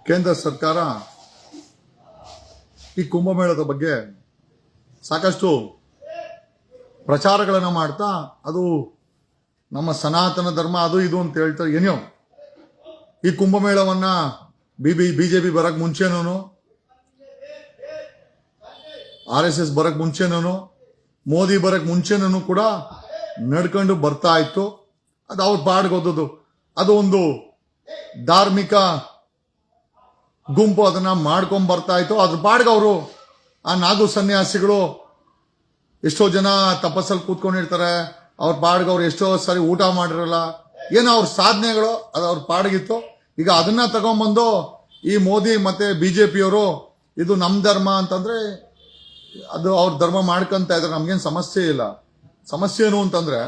ಕೇಂದ್ರ ಸರ್ಕಾರ ಈ ಕುಂಭಮೇಳದ ಬಗ್ಗೆ ಸಾಕಷ್ಟು ಪ್ರಚಾರಗಳನ್ನು ಮಾಡ್ತಾ ಅದು ನಮ್ಮ ಸನಾತನ ಧರ್ಮ ಅದು ಇದು ಅಂತ ಹೇಳ್ತಾರೆ. ಏನೋ ಈ ಕುಂಭಮೇಳವನ್ನ ಬಿಜೆಪಿ ಬರಕ್ ಮುಂಚೆನೂ RSS ಬರಕ್ ಮುಂಚೆನೂ ಮೋದಿ ಬರಕ್ ಮುಂಚೆನೂ ಕೂಡ ನಡ್ಕೊಂಡು ಬರ್ತಾ ಇತ್ತು. ಅದು ಅವ್ರ ಪಾಡ್ಗೋದದು. ಅದು ಒಂದು ಧಾರ್ಮಿಕ ಗುಂಪು ಅದನ್ನ ಮಾಡ್ಕೊಂಡ್ ಬರ್ತಾ ಇತ್ತು. ಅದ್ರ ಪಾಡ್ಗ ಅವರು ಆ ನಾಗು ಸನ್ಯಾಸಿಗಳು ಎಷ್ಟೋ ಜನ ತಪಸ್ಸಲ್ಲಿ ಕೂತ್ಕೊಂಡಿರ್ತಾರೆ. ಅವ್ರ ಪಾಡ್ಗ ಅವ್ರು ಎಷ್ಟೋ ಸಾರಿ ಊಟ ಮಾಡಿರಲ್ಲ. ಏನೋ ಅವ್ರ ಸಾಧನೆಗಳು ಅದು ಅವ್ರ ಪಾಡ್ಗಿತ್ತು. ಈಗ ಅದನ್ನ ತಗೊಂಡ್ಬಂದು ಈ ಮೋದಿ ಮತ್ತೆ ಬಿಜೆಪಿಯವರು ಇದು ನಮ್ ಧರ್ಮ ಅಂತಂದ್ರೆ ಅದು ಅವ್ರ ಧರ್ಮ ಮಾಡ್ಕೊಂತ ಇದ್ರೆ ನಮ್ಗೇನು ಸಮಸ್ಯೆ ಇಲ್ಲ. ಸಮಸ್ಯೆ ಏನು ಅಂತಂದ್ರೆ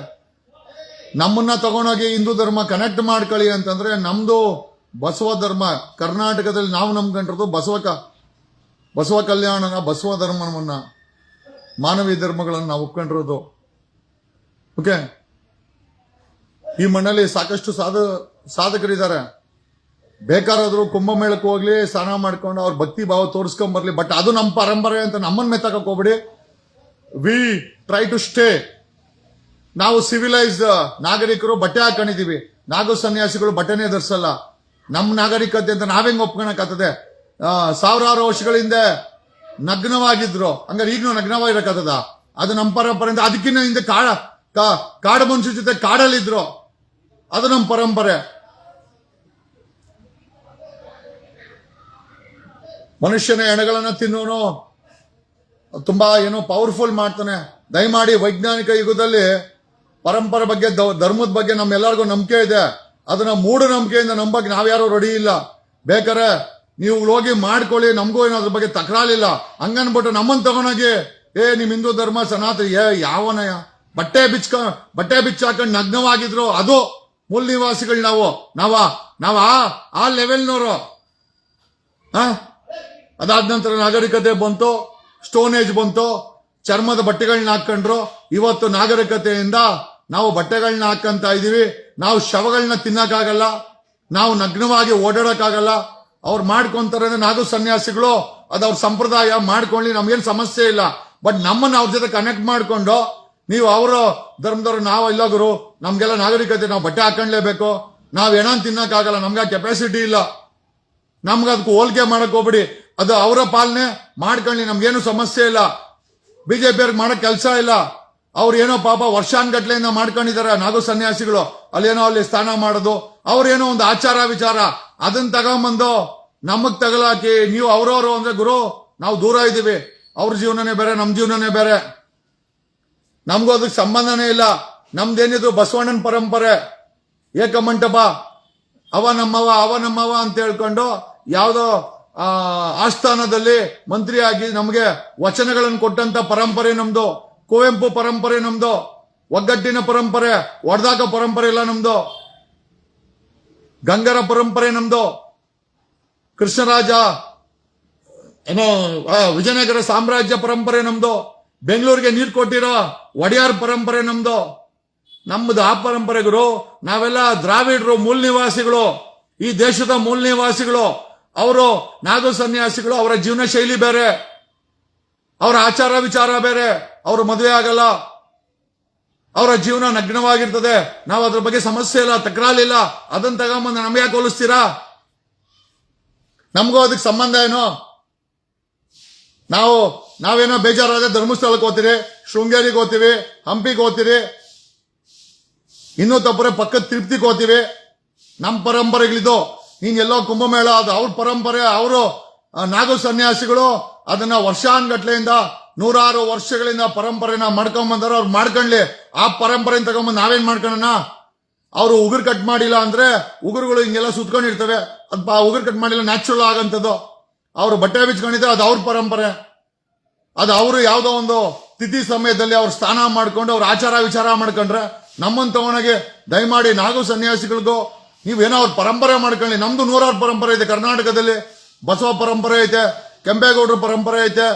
ನಮ್ಮನ್ನ ತಗೊಂಡೋಗಿ ಹಿಂದೂ ಧರ್ಮ ಕನೆಕ್ಟ್ ಮಾಡ್ಕೊಳ್ಳಿ ಅಂತಂದ್ರೆ ನಮ್ದು ಬಸವ ಧರ್ಮ ಕರ್ನಾಟಕದಲ್ಲಿ ನಾವು ನಂಬ್ಕೊಂಡಿರೋದು ಬಸವ ಕಲ್ಯಾಣನ ಬಸವ ಧರ್ಮವನ್ನ ಮಾನವೀಯ ಧರ್ಮಗಳನ್ನು ನಾವು ಒಪ್ಕೊಂಡಿರೋದು. ಓಕೆ, ಈ ಮಣ್ಣಲ್ಲಿ ಸಾಕಷ್ಟು ಸಾಧಕರಿದ್ದಾರೆ. ಬೇಕಾರಾದ್ರೂ ಕುಂಭಮೇಳಕ್ಕೆ ಹೋಗ್ಲಿ, ಸ್ನಾನ ಮಾಡ್ಕೊಂಡು ಅವ್ರ ಭಕ್ತಿ ಭಾವ ತೋರಿಸ್ಕೊಂಡ್ ಬರ್ಲಿ. ಬಟ್ ಅದು ನಮ್ಮ ಪರಂಪರೆ ಅಂತ ನಮ್ಮನ್ನ ಮೆತ್ತಕಕ್ಕೆ ಹೋಗ್ಬಿಡಿ. We try to stay. ನಾವು ಸಿವಿಲೈಸ್ಡ್ ನಾಗರಿಕರು ಬಟ್ಟೆ ಹಾಕೊಂಡಿದೀವಿ. ನಾಗು ಸನ್ಯಾಸಿಗಳು ಬಟ್ಟೆನೇ ಧರಿಸಲ್ಲ. ನಮ್ಮ ನಾಗರಿಕತೆ ಅಂತ ನಾವೆಂಗ್ ಒಪ್ಕೊಳಕ್ಕಾಗ್ತದೆ? ಸಾವಿರಾರು ವರ್ಷಗಳಿಂದ ನಗ್ನವಾಗಿದ್ರು, ಹಂಗಾರೆ ಈಗಲೂ ನಗ್ನವಾಗಿರಕ್ಕಾಗ್ತದ? ಅದು ನಮ್ಮ ಪರಂಪರೆಯಿಂದ. ಅದಕ್ಕಿಂತ ಹಿಂದೆ ಕಾಡು ಮನುಷ್ಯ ಜೊತೆ ಕಾಡಲ್ಲಿದ್ರು, ಅದು ನಮ್ಮ ಪರಂಪರೆ. ಮನುಷ್ಯನ ಎಣೆಗಳನ್ನ ತಿನ್ನೋನು ತುಂಬಾ ಏನೋ ಪವರ್ಫುಲ್ ಮಾಡ್ತಾನೆ. ದಯಮಾಡಿ ವೈಜ್ಞಾನಿಕ ಯುಗದಲ್ಲಿ ಪರಂಪರೆ ಬಗ್ಗೆ ಧರ್ಮದ ಬಗ್ಗೆ ನಮ್ಮೆಲ್ಲರಿಗೂ ನಂಬಿಕೆ ಇದೆ. ಅದನ್ನ ಮೂಢನಂಬಿಕೆಯಿಂದ ನಂಬಕ್ಕೆ ನಾವ್ಯಾರು ರೆಡಿ ಇಲ್ಲ. ಬೇಕಾರೆ ನೀವು ಹೋಗಿ ಮಾಡ್ಕೊಳ್ಳಿ, ನಮಗೂ ಏನಾದ್ರ ಬಗ್ಗೆ ತಕರಾಲಿಲ್ಲ. ಹಂಗನ್ಬಿಟ್ಟು ನಮ್ಮನ್ನ ತಗೊಂಡೋಗಿ ನಿಮ್ ಹಿಂದೂ ಧರ್ಮ ಸನಾತನ ಯಾವನಯ ಬಟ್ಟೆ ಬಿಚ್ಚಾಕೊಂಡು ನಗ್ನವಾಗಿದ್ರು ಅದು ಮೂಲ ನಿವಾಸಿಗಳು. ನಾವು ಆ ಲೆವೆಲ್ನವರು. ಅದಾದ ನಂತರ ನಾಗರಿಕತೆ ಬಂತು, ಸ್ಟೋನ್ ಏಜ್ ಬಂತು, ಚರ್ಮದ ಬಟ್ಟೆಗಳನ್ನ ಹಾಕೊಂಡ್ರು. ಇವತ್ತು ನಾಗರಿಕತೆಯಿಂದ ನಾವು ಬಟ್ಟೆಗಳನ್ನ ಹಾಕಂತ ಇದೀವಿ. ನಾವು ಶವಗಳನ್ನ ತಿನ್ನಕ್ಕಾಗಲ್ಲ, ನಾವು ನಗ್ನವಾಗಿ ಓಡಾಡಕ್ಕಾಗಲ್ಲ. ಅವ್ರು ಮಾಡ್ಕೊಂತಾರೆ ನಾಗು ಸನ್ಯಾಸಿಗಳು, ಅದು ಅವ್ರ ಸಂಪ್ರದಾಯ ಮಾಡ್ಕೊಳ್ಳಿ, ನಮ್ಗೇನು ಸಮಸ್ಯೆ ಇಲ್ಲ. ಬಟ್ ನಮ್ಮನ್ನ ಅವ್ರ ಜೊತೆ ಕನೆಕ್ಟ್ ಮಾಡ್ಕೊಂಡು ನೀವು ಅವರ ಧರ್ಮದವ್ರು ನಾವು ಇಲ್ಲ ಗುರು, ನಮ್ಗೆಲ್ಲ ನಾಗರಿಕತೆ, ನಾವು ಬಟ್ಟೆ ಹಾಕೊಂಡ್ಲೇಬೇಕು, ನಾವ್ ಏನಾನ್ ತಿನ್ನಕ್ಕಾಗಲ್ಲ, ನಮ್ಗೆ ಕೆಪಾಸಿಟಿ ಇಲ್ಲ, ನಮ್ಗೆ ಅದಕ್ಕೆ ಹೋಲಿಕೆ ಮಾಡಕ್ ಹೋಗ್ಬಿಡಿ. ಅದು ಅವರ ಪಾಲನೆ ಮಾಡ್ಕೊಳ್ಳಿ, ನಮ್ಗೇನು ಸಮಸ್ಯೆ ಇಲ್ಲ. ಬಿಜೆಪಿಯವ್ರಿಗೆ ಮಾಡಕ್ ಕೆಲಸ ಇಲ್ಲ. ಅವ್ರು ಏನೋ ಪಾಪ ವರ್ಷಾನ್ಗಟ್ಲೆಯಿಂದ ಮಾಡ್ಕೊಂಡಿದ್ದಾರೆ ನಾಗು ಸನ್ಯಾಸಿಗಳು. ಅಲ್ಲಿ ಸ್ನಾನ ಮಾಡೋದು ಅವ್ರೇನೋ ಒಂದು ಆಚಾರ ವಿಚಾರ, ಅದನ್ನ ತಗೊಂಬಂದು ನಮಗ್ ತಗಲಾಕಿ ನೀವು ಅವ್ರವ್ರು ಅಂದ್ರೆ ಗುರು ನಾವು ದೂರ ಇದ್ದೀವಿ. ಅವ್ರ ಜೀವನನೇ ಬೇರೆ, ನಮ್ ಜೀವನನೇ ಬೇರೆ. ನಮ್ಗೂ ಅದಕ್ಕೆ ಸಂಬಂಧನೇ ಇಲ್ಲ. ನಮ್ದೇನಿದ್ರು ಬಸವಣ್ಣನ ಪರಂಪರೆ, ಏಕಮಂಟಪ, ಅವ ನಮ್ಮವ ಅಂತ ಹೇಳ್ಕೊಂಡು ಯಾವುದೋ ಆಸ್ಥಾನದಲ್ಲಿ ಮಂತ್ರಿಯಾಗಿ ನಮಗೆ ವಚನಗಳನ್ನು ಕೊಟ್ಟಂತ ಪರಂಪರೆ ನಮ್ದು. ಕುವೆಂಪು ಪರಂಪರೆ ನಮ್ದು. ಒಗ್ಗಟ್ಟಿನ ಪರಂಪರೆ, ಒಡೆದಾಕ ಪರಂಪರೆ ಇಲ್ಲ ನಮ್ದು. ಗಂಗರ ಪರಂಪರೆ ನಮ್ದು. ಕೃಷ್ಣರಾಜ ವಿಜಯನಗರ ಸಾಮ್ರಾಜ್ಯ ಪರಂಪರೆ ನಮ್ದು. ಬೆಂಗಳೂರಿಗೆ ನೀರು ಕೊಟ್ಟಿರೋ ಒಡೆಯಾರ್ ಪರಂಪರೆ ನಮ್ದು. ನಮ್ದು ಆ ಪರಂಪರೆಗಳು. ನಾವೆಲ್ಲ ದ್ರಾವಿಡರು, ಮೂಲ ನಿವಾಸಿಗಳು, ಈ ದೇಶದ ಮೂಲ ನಿವಾಸಿಗಳು. ಅವರು ನಾಗು ಸನ್ಯಾಸಿಗಳು, ಅವರ ಜೀವನ ಶೈಲಿ ಬೇರೆ, ಅವರ ಆಚಾರ ವಿಚಾರ ಬೇರೆ. ಅವರು ಮದುವೆ ಆಗಲ್ಲ, ಅವರ ಜೀವನ ನಗ್ನವಾಗಿರ್ತದೆ. ನಾವು ಅದ್ರ ಬಗ್ಗೆ ಸಮಸ್ಯೆ ಇಲ್ಲ, ತಕರಾಲಿಲ್ಲ. ಅದನ್ನ ತಗೊಂಬಂದು ನಮ್ಗೆ ಯಾಕೆ ಹೋಲಿಸ್ತೀರಾ? ನಮಗೂ ಅದಕ್ಕೆ ಸಂಬಂಧ ಏನು? ನಾವೇನೋ ಬೇಜಾರಾದ್ರೆ ಧರ್ಮಸ್ಥಳಕ್ಕೆ ಹೋಗ್ತೀರಿ, ಶೃಂಗೇರಿಗೆ ಹೋಗ್ತೀವಿ, ಹಂಪಿಗೆ ಹೋಗ್ತೀರಿ, ಇನ್ನೂ ತಪ್ಪರೆ ಪಕ್ಕದ ತಿರುಪ್ತಿಗೆ ಹೋಗ್ತೀವಿ. ನಮ್ಮ ಪರಂಪರೆಗಳಿದು. ನೀನ್ ಎಲ್ಲೋ ಕುಂಭಮೇಳ ಅದು ಅವ್ರ ಪರಂಪರೆ. ಅವರು ನಾಗು ಸನ್ಯಾಸಿಗಳು ಅದನ್ನ ವರ್ಷಾನ್ಗಟ್ಲೆಯಿಂದ ನೂರಾರು ವರ್ಷಗಳಿಂದ ಪರಂಪರೆನ ಮಾಡ್ಕೊಂಡ್ ಬಂದಾರ. ಅವ್ರು ಮಾಡ್ಕೊಂಡ್ಲಿ. ಆ ಪರಂಪರೆನ ತಗೊಂಬಂದ್ ನಾವೇನ್ ಮಾಡ್ಕೊಳ್ಳೋಣ? ಅವರು ಉಗುರು ಕಟ್ ಮಾಡಿಲ್ಲ ಅಂದ್ರೆ ಉಗುರುಗಳು ಹಿಂಗೆಲ್ಲ ಸುತ್ಕೊಂಡಿರ್ತವೆ. ಅದ್ ಉಗುರು ಕಟ್ ಮಾಡಿಲ್ಲ, ನ್ಯಾಚುರಲ್ ಆಗಂತದ್ದು. ಅವರು ಬಟ್ಟೆ ಬಿಚ್ಕೊಂಡಿದ್ರೆ ಅದು ಅವ್ರ ಪರಂಪರೆ. ಅದು ಅವರು ಯಾವ್ದೋ ಒಂದು ತಿಥಿ ಸಮಯದಲ್ಲಿ ಅವ್ರು ಸ್ನಾನ ಮಾಡ್ಕೊಂಡು ಅವ್ರ ಆಚಾರ ವಿಚಾರ ಮಾಡ್ಕೊಂಡ್ರೆ ನಮ್ಮನ್ನ ತಗೊಂಡಾಗೆ ದಯಮಾಡಿ ನಾಗು ಸನ್ಯಾಸಿಗಳಿಗೂ ನೀವೇನೋ ಅವ್ರ ಪರಂಪರೆ ಮಾಡ್ಕೊಳ್ಳಿ. ನಮ್ದು ನೂರಾರು ಪರಂಪರೆ ಇದೆ ಕರ್ನಾಟಕದಲ್ಲಿ. ಬಸವ ಪರಂಪರೆ ಐತೆ, ಕೆಂಪೇಗೌಡರ ಪರಂಪರೆ ಐತೆ,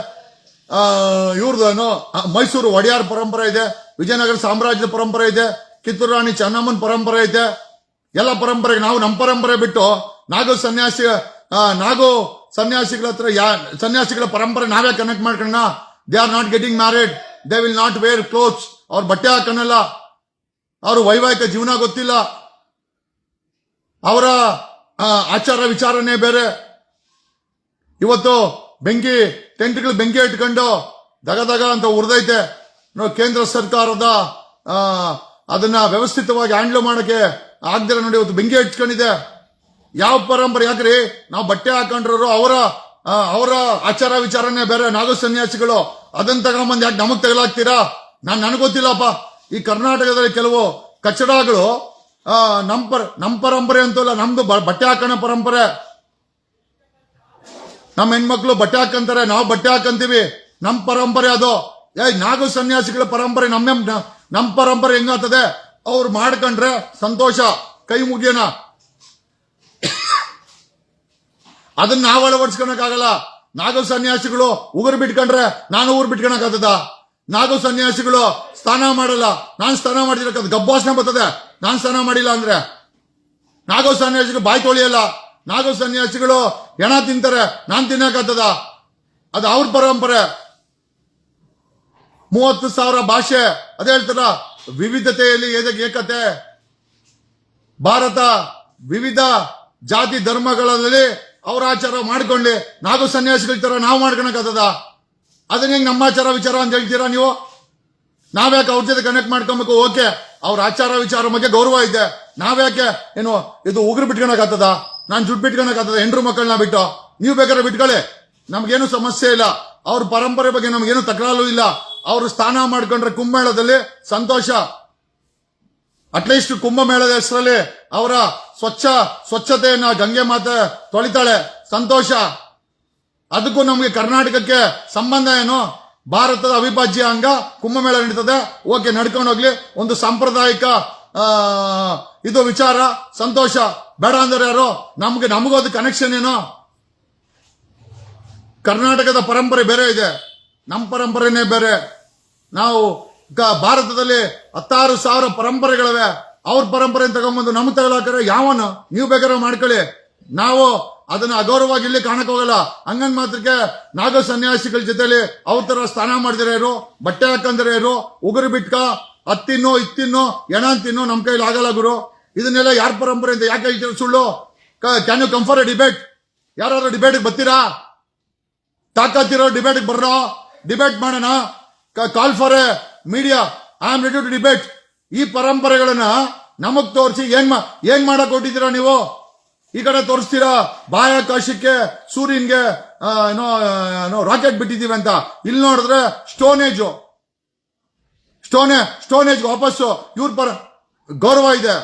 ಇವ್ರದೇನು ಮೈಸೂರು ಒಡೆಯಾರ್ ಪರಂಪರೆ ಇದೆ, ವಿಜಯನಗರ ಸಾಮ್ರಾಜ್ಯದ ಪರಂಪರೆ ಇದೆ, ಕಿತ್ತೂರು ರಾಣಿ ಚೆನ್ನಮ್ಮನ ಪರಂಪರೆ ಐತೆ. ಎಲ್ಲ ಪರಂಪರೆಗೆ ನಾವು ನಮ್ಮ ಪರಂಪರೆ ಬಿಟ್ಟು ನಾಗು ನಾಗು ಸನ್ಯಾಸಿಗಳ ಹತ್ರ ಸನ್ಯಾಸಿಗಳ ಪರಂಪರೆ ನಾವೇ ಕನೆಕ್ಟ್ ಮಾಡ್ಕೊಳ್ಳೋಣ. They are not getting married, they will not wear clothes. ಅವ್ರು ಬಟ್ಟೆ ಹಾಕನಲ್ಲ, ಅವರು ವೈವಾಹಿಕ ಜೀವನ ಗೊತ್ತಿಲ್ಲ, ಅವರ ಆಚಾರ ವಿಚಾರನೇ ಬೇರೆ. ಇವತ್ತು ಟೆಂಟ್ಗಳು ಬೆಂಕಿ ಇಟ್ಕೊಂಡು ದಗ ಅಂತ ಉರಿದೈತೆ. ಕೇಂದ್ರ ಸರ್ಕಾರದ ಅದನ್ನ ವ್ಯವಸ್ಥಿತವಾಗಿ ಹ್ಯಾಂಡ್ಲ್ ಮಾಡಕ್ಕೆ ಆಗದಿರ ನೋಡಿ ಇವತ್ತು ಬೆಂಕಿ ಇಟ್ಕೊಂಡಿದೆ. ಯಾವ ಪರಂಪರೆ? ಯಾಕ್ರಿ ನಾವು ಬಟ್ಟೆ ಹಾಕೊಂಡ್ರು ಅವರ ಆಚಾರ ವಿಚಾರನೇ ಬೇರೆ. ನಾಗು ಸನ್ಯಾಸಿಗಳು ಅದನ್ನ ತಗೊಂಬಂದ್ ಯಾಕೆ ನಮಗ್ ತಗಲಾಗ್ತೀರಾ? ನನಗೊತ್ತಿಲ್ಲಪ್ಪ. ಈ ಕರ್ನಾಟಕದಲ್ಲಿ ಕೆಲವು ಕಚ್ಚಡಗಳು ನಮ್ ಪರಂಪರೆ ಅಂತಲ್ಲ, ನಮ್ದು ಬಟ್ಟೆ ಹಾಕೋಣ ಪರಂಪರೆ. ನಮ್ಮ ಹೆಣ್ಮಕ್ಳು ಬಟ್ಟೆ ಹಾಕಂತಾರೆ, ನಾವು ಬಟ್ಟೆ ಹಾಕಂತೀವಿ, ನಮ್ ಪರಂಪರೆ ಅದು. ನಾಗು ಸನ್ಯಾಸಿಗಳ ಪರಂಪರೆ ನಮ್ ಪರಂಪರೆ ಹೆಂಗಾಗ್ತದೆ? ಅವ್ರು ಮಾಡ್ಕೊಂಡ್ರೆ ಸಂತೋಷ, ಕೈ ಮುಗಿಯೋಣ. ಅದನ್ನ ನಾವು ಅಳವಡಿಸ್ಕೊಳಕ್ಕಾಗಲ್ಲ. ನಾಗು ಸನ್ಯಾಸಿಗಳು ಉಗುರು ಬಿಟ್ಕೊಂಡ್ರೆ ನಾನು ಊರು ಬಿಟ್ಕೊಳಕ್ಕಾಗ್ತದ? ನಾಗು ಸನ್ಯಾಸಿಗಳು ಸ್ನಾನ ಮಾಡಲ್ಲ, ನಾನು ಸ್ನಾನ ಮಾಡಿರಕ್ಕಾಗ ಗಬ್ಬಾಸನೆ ಬರ್ತದೆ ನಾನು ಸ್ನಾನ ಮಾಡಿಲ್ಲ ಅಂದ್ರೆ. ನಾಗು ಸನ್ಯಾಸಿಗಳು ಬಾಯಿ ತೊಳಿಯಲ್ಲ, ನಾಗು ಸನ್ಯಾಸಿಗಳು ಹೆಣ ತಿಂತಾರೆ, ನಾನ್ ತಿನ್ನಕ್ಕಾಗ್ತದ? ಅದು ಅವ್ರ ಪರಂಪರೆ. 30,000 ಭಾಷೆ, ಅದೇ ಹೇಳ್ತಾರ ವಿವಿಧತೆಯಲ್ಲಿ ಏಕತೆ. ಭಾರತ ವಿವಿಧ ಜಾತಿ ಧರ್ಮಗಳಲ್ಲಿ ಅವ್ರ ಆಚಾರ ಮಾಡ್ಕೊಂಡಿ ನಾಗು ಸನ್ಯಾಸಿಗಳ ತರ ನಾವು ಮಾಡ್ಕೊಳಕ್ಕಾಗ್ತದ? ಅದನ್ನ ಹೆಂಗ್ ನಮ್ಮ ಆಚಾರ ವಿಚಾರ ಅಂತ ಹೇಳ್ತೀರಾ ನೀವು? ನಾವ್ಯಾಕೆ ಅವ್ರ ಜೊತೆ ಕನೆಕ್ಟ್ ಮಾಡ್ಕೊಬೇಕು? ಓಕೆ, ಅವ್ರ ಆಚಾರ ವಿಚಾರ ಬಗ್ಗೆ ಗೌರವ ಇದೆ, ನಾವ್ಯಾಕೆ ಏನು ಇದು ಉಗುರು ಬಿಟ್ಕೊಳಕ್ಕಾಗ್ತದ? ನಾನು ಜುಟ್ ಬಿಟ್ಕೊಳಕ್ಕಾಗ್ತದ? ಹೆಂಡ್ರು ಮಕ್ಕಳನ್ನ ಬಿಟ್ಟು ನೀವು ಬೇಕಾದ್ರೆ ಬಿಟ್ಕೊಳ್ಳಿ, ನಮ್ಗೇನು ಸಮಸ್ಯೆ ಇಲ್ಲ. ಅವ್ರ ಪರಂಪರೆ ಬಗ್ಗೆ ನಮ್ಗೇನು ತಕರಾರು ಇಲ್ಲ. ಅವರು ಸ್ನಾನ ಮಾಡ್ಕೊಂಡ್ರೆ ಕುಂಭಮೇಳದಲ್ಲಿ ಸಂತೋಷ. ಅಟ್ಲೀಸ್ಟ್ ಕುಂಭಮೇಳದ ಹೆಸರಲ್ಲಿ ಅವರ ಸ್ವಚ್ಛತೆಯನ್ನ ಗಂಗೆ ಮಾತೆ ತೊಳಿತಾಳೆ, ಸಂತೋಷ. ಅದಕ್ಕೂ ನಮಗೆ ಕರ್ನಾಟಕಕ್ಕೆ ಸಂಬಂಧ ಏನು? ಭಾರತದ ಅವಿಭಾಜ್ಯ ಅಂಗ ಕುಂಭಮೇಳ ನಡೀತದೆ, ಓಕೆ, ನಡ್ಕೊಂಡು ಹೋಗ್ಲಿ. ಒಂದು ಸಾಂಪ್ರದಾಯಿಕ ಇದು ವಿಚಾರ, ಸಂತೋಷ. ಬೇಡ ಅಂದ್ರೆ ಯಾರು? ನಮಗೂ ಅದು ಕನೆಕ್ಷನ್ ಏನು? ಕರ್ನಾಟಕದ ಪರಂಪರೆ ಬೇರೆ ಇದೆ, ನಮ್ಮ ಪರಂಪರೆನೇ ಬೇರೆ. ನಾವು ಭಾರತದಲ್ಲಿ 16,000 ಪರಂಪರೆಗಳಿವೆ. ಅವ್ರ ಪರಂಪರೆ ತಗೊಂಡ್ಬಂದು ನಮ್ಗೆ ತಗೊಳಕರೆ ಯಾವನು? ನೀವು ಬೇಕಾದ್ರೆ ಮಾಡ್ಕೊಳ್ಳಿ, ನಾವು ಅದನ್ನ ಅಗೌರವವಾಗಿ ಇಲ್ಲಿ ಕಾಣಕ್ ಹೋಗಲ್ಲ. ಹಂಗನ್ ಮಾತ್ರಕ್ಕೆ ನಾಗ ಸನ್ಯಾಸಿಗಳ ಜೊತೆಲಿ ಅವ್ರ ತರ ಸ್ನಾನ ಮಾಡಿದ್ರೆ ಇರು, ಬಟ್ಟೆ ಹಾಕಂದ್ರೆ ಇರು, ಉಗುರು ಬಿಟ್ಕ, ಅತ್ತಿನ್ನು ಇತ್ತಿನ್ನು ಎಣ ತಿನ್ನು, ನಮ್ ಕೈಲಿ ಆಗಲ್ಲ ಗುರು. ಇದನ್ನೆಲ್ಲ ಯಾರ ಪರಂಪರೆ ಅಂತ ಯಾಕೆ ಹೇಳ್ತೀರ? ಸುಳ್ಳು. Can you come for a debate? ಯಾರು ಡಿಬೇಟ್ ಬರ್ತೀರಾ? ತಾಕತ್ತಿರೋ ಡಿಬೇಟ್ ಬರ್ರೋ, ಡಿಬೇಟ್ ಮಾಡೋಣ. Call for a media, I am ready to debate. ಈ ಪರಂಪರೆಗಳನ್ನ ನಮಗ್ ತೋರಿಸಿ ಏನ್ ಮಾಡಕ್ ಹೊಟ್ಟಿದ್ದೀರಾ ನೀವು? ಈ ಕಡೆ ತೋರಿಸ್ತೀರಾ ಬಾಹ್ಯಾಕಾಶಕ್ಕೆ, ಸೂರ್ಯನ್ಗೆ ರಾಕೆಟ್ ಬಿಟ್ಟಿದೀವಿ ಅಂತ. ಇಲ್ಲಿ ನೋಡಿದ್ರೆ ಸ್ಟೋನೇಜ್ ವಾಪಸ್ಸು. ಇವ್ರ ಗೌರವ ಇದೆ.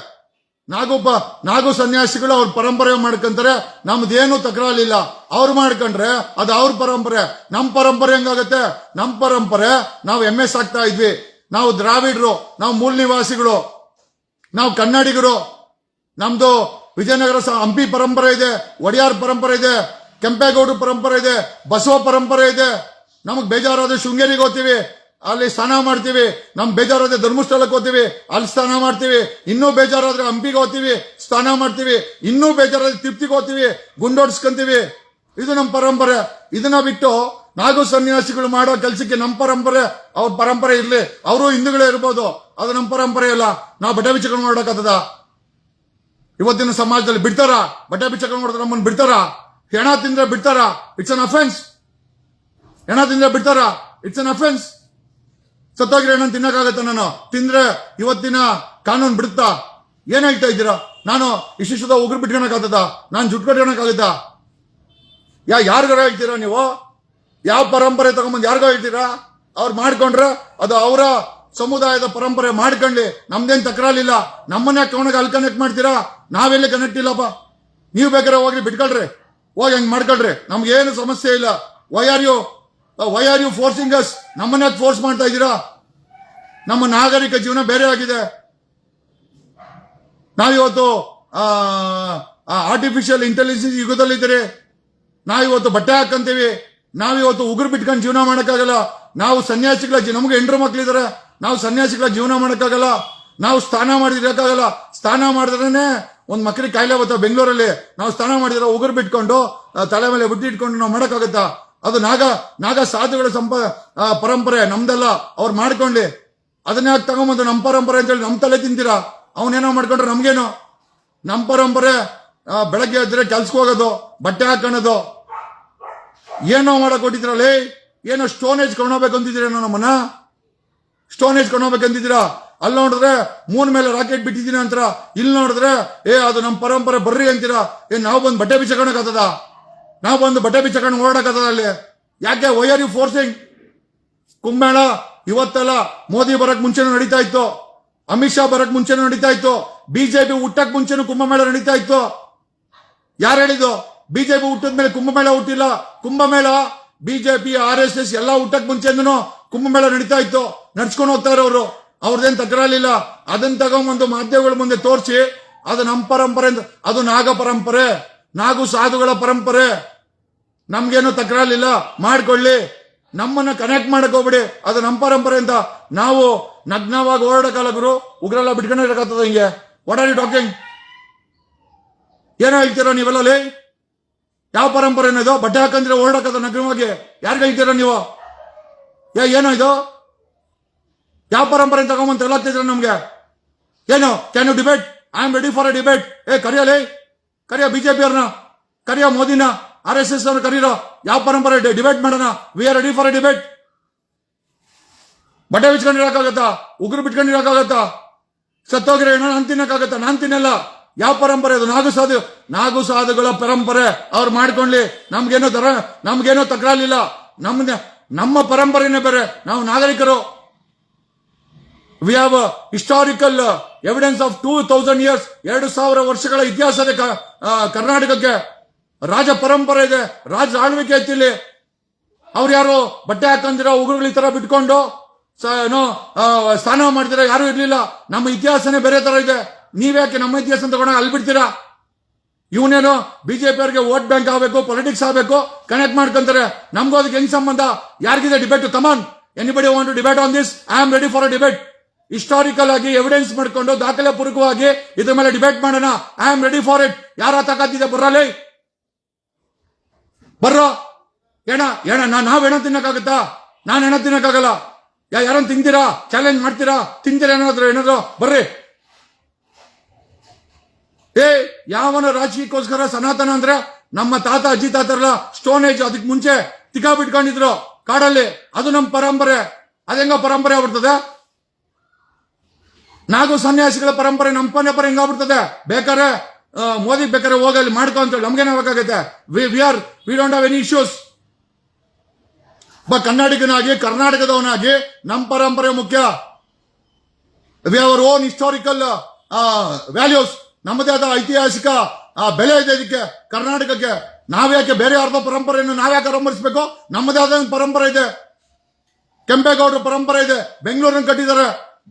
ನಾಗು ಸನ್ಯಾಸಿಗಳು ಅವ್ರ ಪರಂಪರೆ ಮಾಡ್ಕೊಂತಾರೆ, ನಮ್ದೇನು ತಕರಾಲಿಲ್ಲ. ಅವ್ರು ಮಾಡ್ಕೊಂಡ್ರೆ ಅದು ಅವ್ರ ಪರಂಪರೆ. ನಮ್ ಪರಂಪರೆ ಹೆಂಗಾಗತ್ತೆ? ನಮ್ ಪರಂಪರೆ ನಾವು MS ಆಗ್ತಾ ಇದ್ವಿ. ನಾವು ದ್ರಾವಿಡ್ರು, ನಾವು ಮೂಲ ನಿವಾಸಿಗಳು, ನಾವು ಕನ್ನಡಿಗರು. ನಮ್ದು ವಿಜಯನಗರ ಹಂಪಿ ಪರಂಪರೆ ಇದೆ, ಒಡೆಯಾರ್ ಪರಂಪರೆ ಇದೆ, ಕೆಂಪೇಗೌಡರ ಪರಂಪರೆ ಇದೆ, ಬಸವ ಪರಂಪರೆ ಇದೆ. ನಮಗ್ ಬೇಜಾರಾದ್ರೆ ಶೃಂಗೇರಿಗೆ ಹೋಗ್ತೀವಿ, ಅಲ್ಲಿ ಸ್ನಾನ ಮಾಡ್ತೀವಿ. ನಮ್ ಬೇಜಾರಾದ್ರೆ ಧರ್ಮಸ್ಥಳಕ್ಕೆ ಹೋಗ್ತೀವಿ, ಅಲ್ಲಿ ಸ್ನಾನ ಮಾಡ್ತೀವಿ. ಇನ್ನೂ ಬೇಜಾರಾದ್ರೆ ಹಂಪಿಗೆ ಹೋಗ್ತೀವಿ, ಸ್ನಾನ ಮಾಡ್ತೀವಿ. ಇನ್ನೂ ಬೇಜಾರಾದ್ರೆ ತಿಪ್ತಿಗೆ ಹೋಗ್ತೀವಿ, ಗುಂಡೋಡ್ಸ್ಕೊಂತೀವಿ. ಇದು ನಮ್ಮ ಪರಂಪರೆ. ಇದನ್ನ ಬಿಟ್ಟು ನಾಗು ಸನ್ಯಾಸಿಗಳು ಮಾಡೋ ಕೆಲಸಕ್ಕೆ ನಮ್ಮ ಪರಂಪರೆ ಅವ್ರ ಪರಂಪರೆ ಇರ್ಲಿ, ಅವರು ಹಿಂದೂಗಳೇ ಇರ್ಬೋದು, ಅದು ನಮ್ಮ ಪರಂಪರೆ ಅಲ್ಲ. ನಾವು ಬಟ್ಟೆ ಬಿಚ್ಚಿಕೊಂಡು ಮಾಡೋಕ್ಕಾಗ್ತದ? ಇವತ್ತಿನ ಸಮಾಜದಲ್ಲಿ ಬಿಡ್ತಾರ? ಬಟ್ಟೆ ಬಿಚ್ಚಿಕೊಂಡು ಮಾಡಿದ್ರೆ ನಮ್ಮನ್ನು ಬಿಡ್ತಾರ? ಹೆಣ ತಿಂದ್ರೆ ಬಿಡ್ತಾರ? It's an offence. ಹೆಣ ತಿಂದ್ರೆ ಬಿಡ್ತಾರ? It's an offence. ಸತ್ತೋಗಿರೋ ಹೆಣ್ಣು ತಿನ್ನಕ್ಕಾಗತ್ತ? ನಾನು ತಿಂದ್ರೆ ಇವತ್ತಿನ ಕಾನೂನು ಬಿಡುತ್ತಾ? ಏನ್ ಹೇಳ್ತಾ ಇದ್ದೀರಾ? ನಾನು ಇಷ್ಟಿಷ್ಟದ ಉಗುರು ಬಿಟ್ಕೊಳಕ್ಕಾಗ್ತದ? ನಾನು ಜುಟ್ ಕಟ್ಕೊಳಕ್ಕಾಗತ್ತಾ? ಯಾರಿಗಾರ ಹೇಳ್ತೀರಾ ನೀವು? ಯಾವ ಪರಂಪರೆ ತಗೊಂಬಂದು ಯಾರಿಗೋ ಹೇಳ್ತೀರಾ? ಅವ್ರು ಮಾಡ್ಕೊಂಡ್ರೆ ಅದು ಅವರ ಸಮುದಾಯದ ಪರಂಪರೆ ಮಾಡ್ಕೊಂಡ್ಲಿ, ನಮ್ದೇನ್ ತಕರಾಲಿಲ್ಲ. ನಮ್ಮನ್ನ ಕವಣಗೆ ಅಲ್ಲಿ ಕನೆಕ್ಟ್ ಮಾಡ್ತೀರಾ? ನಾವೆಲ್ಲಿ ಕನೆಕ್ಟ್ ಇಲ್ಲಪ್ಪ. ನೀವು ಬೇಕಾದ್ರೆ ಹೋಗ್ರಿ, ಬಿಟ್ಕೊಳ್ರಿ, ಹೋಗಿ ಹಂಗ್ ಮಾಡ್ಕೊಳ್ರಿ, ನಮ್ಗೇನು ಸಮಸ್ಯೆ ಇಲ್ಲ. Why are you forcing us? ನಮ್ಮನ್ನ ಫೋರ್ಸ್ ಮಾಡ್ತಾ ಇದ್ದೀರಾ? ನಮ್ಮ ನಾಗರಿಕ ಜೀವನ ಬೇರೆ ಆಗಿದೆ. ನಾವಿವತ್ತು ಆರ್ಟಿಫಿಷಿಯಲ್ ಇಂಟೆಲಿಜೆನ್ಸ್ ಯುಗದಲ್ಲಿದ್ದೀರಿ. ನಾವಿವತ್ತು ಬಟ್ಟೆ ಹಾಕಂತೀವಿ, ನಾವಿವತ್ತು ಉಗುರು ಬಿಟ್ಕೊಂಡು ಜೀವನ ಮಾಡಕ್ಕಾಗಲ್ಲ. ನಾವು ಸನ್ಯಾಸಿಗಳ ನಮ್ಗೆ ಹೆಂಡ್ರು ಮಕ್ಳಿದ್ದಾರೆ, ನಾವು ಸನ್ಯಾಸಿಗಳ ಜೀವನ ಮಾಡಕ್ಕಾಗಲ್ಲ. ನಾವು ಸ್ನಾನ ಮಾಡಿರಕ್ಕಾಗಲ್ಲ. ಸ್ನಾನ ಮಾಡಿದ್ರೇನೆ ಒಂದ್ ಮಕ್ಕಳಿಗೆ ಕಾಯಿಲೆ ಬರ್ತಾವ ಬೆಂಗಳೂರಲ್ಲಿ, ನಾವು ಸ್ನಾನ ಮಾಡಿದ್ರೆ ಉಗುರು ಬಿಟ್ಕೊಂಡು ತಲೆ ಮೇಲೆ ಬುಟ್ಟಿ ಇಟ್ಕೊಂಡು ನಾವು ಮಾಡಕ್ಕಾಗತ್ತಾ? ಅದು ನಾಗ ಸಾಧುಗಳ ಪರಂಪರೆ ನಮ್ದೆಲ್ಲ, ಅವ್ರು ಮಾಡ್ಕೊಂಡ್ಲಿ. ಅದನ್ನ ಯಾಕೆ ತಗೊಂಬಂದು ನಮ್ಮ ಪರಂಪರೆ ಅಂತೇಳಿ ನಮ್ಮ ತಲೆ ತಿಂತೀರಾ? ಅವನೇನೋ ಮಾಡ್ಕೊಂಡ್ರೆ ನಮ್ಗೇನು? ನಮ್ಮ ಪರಂಪರೆ ಬೆಳಗ್ಗೆ ಎದ್ರೆ ಕೆಲ್ಸಕ್ಕೆ ಹೋಗೋದು, ಬಟ್ಟೆ ಹಾಕೊಳ್ಳೋದು, ಏನೋ ಮಾಡಕ್ ಕೊಟ್ಟಿದ್ರಲ್ಲಿ. ಏನೋ ಸ್ಟೋನ್ ಏಜ್ ಕೊಂಡೋಗ್ಬೇಕು ಅಂತಿದ್ದೀರೇನೋ ನಮ್ಮನ್ನ? ಸ್ಟೋನ್ ಏಜ್ ಕೊಂಡೋಗ್ಬೇಕಂತಿದ್ದೀರಾ? ಅಲ್ಲಿ ನೋಡಿದ್ರೆ ಮೂನ್ ಮೇಲೆ ರಾಕೆಟ್ ಬಿಟ್ಟಿದ್ದೀನಿ ಅಂತೀರ, ಇಲ್ಲಿ ನೋಡಿದ್ರೆ ಅದು ನಮ್ಮ ಪರಂಪರೆ ಬರ್ರಿ ಅಂತೀರಾ. ನಾವು ಬಂದು ಬಟ್ಟೆ ಬಿಚ್ಚಕೊಂಡಾಗತ್ತದ? ನಾವು ಬಂದು ಬಟ್ಟೆ ಬಿಚ್ಚಕೊಂಡು ಓಡಾಡಕತ್ತದ ಅಲ್ಲಿ? ಯಾಕೆ? Why are you forcing? Kumbh Mela ಇವತ್ತಲ್ಲ, ಮೋದಿ ಬರಕ್ ಮುಂಚೆನೂ ನಡೀತಾ ಇತ್ತು, ಅಮಿತ್ ಶಾ ಬರಕ್ ಮುಂಚೆನೂ ನಡೀತಾ ಇತ್ತು, ಬಿಜೆಪಿ ಹುಟ್ಟಕ್ ಮುಂಚೆನೂ ಕುಂಭಮೇಳ ನಡೀತಾ ಇತ್ತು. ಯಾರು ಹೇಳಿದ್ದು? ಬಿಜೆಪಿ ಹುಟ್ಟಿದ ಮೇಲೆ ಕುಂಭಮೇಳ ಹುಟ್ಟಿಲ್ಲ. ಕುಂಭಮೇಳ ಬಿಜೆಪಿ RSS ಎಲ್ಲ ಹುಟ್ಟಕ್ ಮುಂಚೆನೂ ಕುಂಭಮೇಳ ನಡೀತಾ ಇತ್ತು, ನಡ್ಸ್ಕೊಂಡು ಹೋಗ್ತಾ ಇರೋರು. ಅವ್ರದ್ದೇನ್ ತಕರಾಲಿಲ್ಲ. ಅದನ್ನ ತಗೊಂಡ್ಬಂದು ಮಾಧ್ಯಮಗಳ ಮುಂದೆ ತೋರಿಸಿ ಅದು ನಮ್ಮ ಪರಂಪರೆ ಅಂತ, ಅದು ನಾಗ ಪರಂಪರೆ, ನಾಗು ಸಾಧುಗಳ ಪರಂಪರೆ, ನಮ್ಗೇನು ತಕರಾಲಿಲ್ಲ, ಮಾಡ್ಕೊಳ್ಳಿ. ನಮ್ಮನ್ನ ಕನೆಕ್ಟ್ ಮಾಡಕ್ ಹೋಗ್ಬಿಡಿ, ಅದು ನಮ್ಮ ಪರಂಪರೆ ಅಂತ. ನಾವು ನಗ್ನವಾಗಿ ಓಡಾಡಕ್ಕಾಗಲ್ಲ ಗುರು, ಉಗ್ರೆಲ್ಲ ಬಿಟ್ಕೊಂಡಿರಕತ್ತದ ಹಿಂಗೆ. What are you talking? ಏನೋ ಹೇಳ್ತೀರೋ ನೀವೆಲ್ಲ? ಯಾವ ಪರಂಪರೆ ಇದು? ಬಟ್ಟೆ ಹಾಕಂದ್ರೆ ಓಡಾಕದ ನಗ್ನವಾಗಿ? ಯಾರಿಗೆ ಹೇಳ್ತೀರೋ ನೀವು? ಏನೋ ಇದು? ಯಾವ ಪರಂಪರೆ ತಗೊಂಬಂತ ಹೇಳಾಗ್ತಿದ್ರ ನಮ್ಗೆ? ಏನು? Can you debate? I am ready for a debate. ಕರಿಯ ಬಿಜೆಪಿ ಅವ್ರನ್ನ, ಕರಿಯ ಮೋದಿನ, RSS ಅವ್ರನ್ನ ಕರೀರೋ. ಯಾವ ಪರಂಪರೆ ಡಿಬೇಟ್ ಮಾಡೋಣ? We are ready for a debate. ಬಟ್ಟೆ ಬಿಚ್ಕೊಂಡಿರಕ್ಕಾಗತ್ತಾ? ಉಗುರು ಬಿಟ್ಕೊಂಡಿರಕ್ಕಾಗತ್ತಾ? ಸತ್ತೋಗಿರೋ ಏನೋ ನಾನು ತಿನ್ನಕ್ಕಾಗತ್ತಾ? ನಾನ್ ತಿನ್ನಲ್ಲ. ಯಾವ ಪರಂಪರೆ ಅದು? ನಾಗು ಸಾಧುಗಳ ಪರಂಪರೆ. ಅವ್ರು ಮಾಡ್ಕೊಂಡ್ಲಿ, ನಮ್ಗೇನೋ ತಕರಾಲಿಲ್ಲ. ನಮ್ಮ ಪರಂಪರೆನೇ ಬೇರೆ. ನಾವು ನಾಗರಿಕರು. We have historical evidence of 2000 years, 2000 ವರ್ಷಗಳ ಇತಿಹಾಸದ ಕರ್ನಾಟಕಕ್ಕೆ. ರಾಜ ಪರಂಪರೆ ಇದೆ, ರಾಜ ಆಳ್ವಿಕೆ ಐತಿಲ್ಲಿ. ಅವ್ರು ಯಾರು ಬಟ್ಟೆ ಹಾಕಂದಿರ ಉಗುರುಗಳು ಈ ತರ ಬಿಟ್ಕೊಂಡು ಸ್ನಾನ ಮಾಡ್ತೀರ? ಯಾರು ಇರ್ಲಿಲ್ಲ. ನಮ್ಮ ಇತಿಹಾಸನೇ ಬೇರೆ ತರ ಇದೆ. ನೀವ್ಯಾಕೆ ನಮ್ಮ ಇತಿಹಾಸ ತಗೊಂಡಾಗ ಅಲ್ಲಿ ಬಿಡ್ತೀರಾ? ಇವನೇನು ಬಿಜೆಪಿ ಅವರಿಗೆ ವೋಟ್ ಬ್ಯಾಂಕ್ ಆಗಬೇಕು, ಪೊಲಿಟಿಕ್ಸ್ ಆಗಬೇಕು, ಕನೆಕ್ಟ್ ಮಾಡ್ಕೊಂತಾರೆ. ನಮ್ಗೂ ಅದಕ್ಕೆ ಹೆಂಗ್ ಸಂಬಂಧ? ಯಾರಿಗಿದೆ debate? Come on, anybody want to debate on this? I am ready for a debate. Historical ಆಗಿ ಎವಿಡೆನ್ಸ್ ಮಾಡ್ಕೊಂಡು ದಾಖಲೆ ಪೂರ್ವಕವಾಗಿ ಇದ್ರ ಮೇಲೆ ಡಿಬೇಟ್ ಮಾಡೋಣ. I am ready for it. ಯಾರ ತಾಕತ್ತಿದೆ ಬರ್ರಲ್ಲಿ? ಬರ್ರೋ ನಾವೇನೋ ತಿನ್ನಕ್ಕಾಗತ್ತಾ? ನಾನು ಏನೋ ತಿನ್ನಕ್ಕಾಗಲ್ಲ. ಯಾರನ್ನ ತಿಂತೀರಾ? ಚಾಲೆಂಜ್ ಮಾಡ್ತೀರಾ? ತಿಂತೀರಾ ಏನಾದ್ರು ಬರ್ರಿ. ಯಾವನ ರಾಜಕೀಯಕ್ಕೋಸ್ಕರ ಸನಾತನ ಅಂದ್ರೆ ನಮ್ಮ ತಾತ ಅಜ್ಜಿ ತಾತರಲ್ಲ ಸ್ಟೋನ್ ಏಜ್, ಅದಕ್ಕೆ ಮುಂಚೆ ತಿಕಾ ಬಿಟ್ಕೊಂಡಿದ್ರು ಕಾಡಲ್ಲಿ. ಅದು ನಮ್ಮ ಪರಂಪರೆ. ಅದೆಂಗ ಪರಂಪರೆ ಆಗ್ಬಿಡ್ತದೆ? ನಾಗು ಸನ್ಯಾಸಿಗಳ ಪರಂಪರೆ ನಮ್ಮ ಪರಂಪರೆ ಹೆಂಗಾಗ್ಬಿಡ್ತದೆ? ಬೇಕಾರೆ ಮೋದಿ ಬೇಕಾರೆ ಹೋಗಲ್ಲಿ ಮಾಡ್ಕೊ ಅಂತೇಳಿ ನಮ್ಗೇನಾಗಬೇಕಾಗತ್ತೆ? We don't have any issues. ಕನ್ನಡಿಗನಾಗಿ, ಕರ್ನಾಟಕದವನಾಗಿ ನಮ್ಮ ಪರಂಪರೆ ಮುಖ್ಯ. We have our own historical values. ನಮ್ಮದೇ ಆದ ಐತಿಹಾಸಿಕ ಬೆಲೆ ಇದೆ ಇದಕ್ಕೆ, ಕರ್ನಾಟಕಕ್ಕೆ. ನಾವ್ಯಾಕೆ ಬೇರೆ ಯಾರ್ದೋ ಪರಂಪರೆಯನ್ನು ನಾವ್ಯಾಕೆ ಅವಲಂಬಿಸಬೇಕು? ನಮ್ಮದೇ ಆದ ಪರಂಪರೆ ಇದೆ. ಕೆಂಪೇಗೌಡರ ಪರಂಪರೆ ಇದೆ, ಬೆಂಗಳೂರನ್ನು ಕಟ್ಟಿದ್ದಾರೆ.